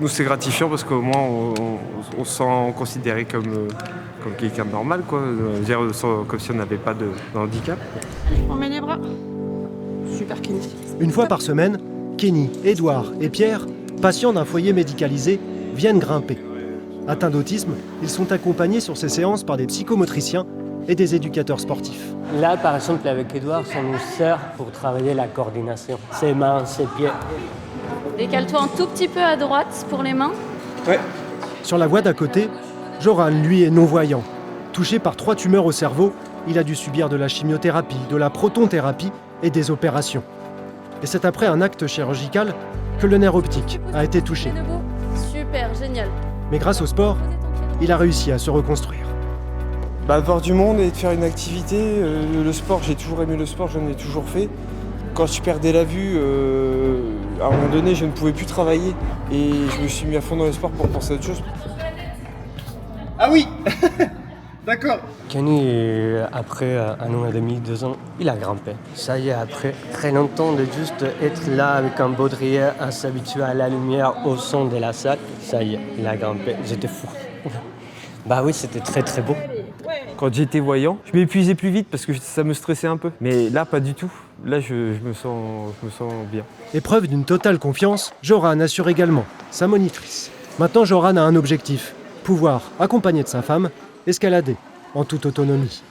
Nous, c'est gratifiant parce qu'au moins, on se sent considéré comme quelqu'un de normal, quoi. Dire, comme si on n'avait pas de handicap. On met les bras. Super Kenny. Une fois par semaine, Kenny, Édouard et Pierre, patients d'un foyer médicalisé, viennent grimper. Atteints d'autisme, ils sont accompagnés sur ces séances par des psychomotriciens et des éducateurs sportifs. Là, par exemple, avec Édouard, ça nous sert pour travailler la coordination. Ses mains, ses pieds. Décale-toi un tout petit peu à droite pour les mains. Ouais. Sur la voie d'à côté, Joran, lui, est non-voyant. Touché par 3 tumeurs au cerveau, il a dû subir de la chimiothérapie, de la protonthérapie et des opérations. Et c'est après un acte chirurgical que le nerf optique a été touché. Super, génial. Mais grâce au sport, il a réussi à se reconstruire. De voir du monde et de faire une activité, le sport, j'ai toujours aimé le sport, j'en ai toujours fait. Quand je perdais la vue, à un moment donné, je ne pouvais plus travailler et je me suis mis à fond dans le sport pour penser à autre chose. Ah oui. D'accord. Kenny, après 1 an et demi, 2 ans, il a grimpé. Ça y est, après très longtemps de juste être là avec un baudrier, à s'habituer à la lumière, au son de la salle, ça y est, il a grimpé. J'étais fou. Bah oui, c'était très très beau. Quand j'étais voyant, je m'épuisais plus vite parce que ça me stressait un peu. Mais là, pas du tout. Là, je me sens bien. Épreuve d'une totale confiance, Joran assure également sa monitrice. Maintenant, Joran a un objectif, pouvoir, accompagné de sa femme, escalader en toute autonomie.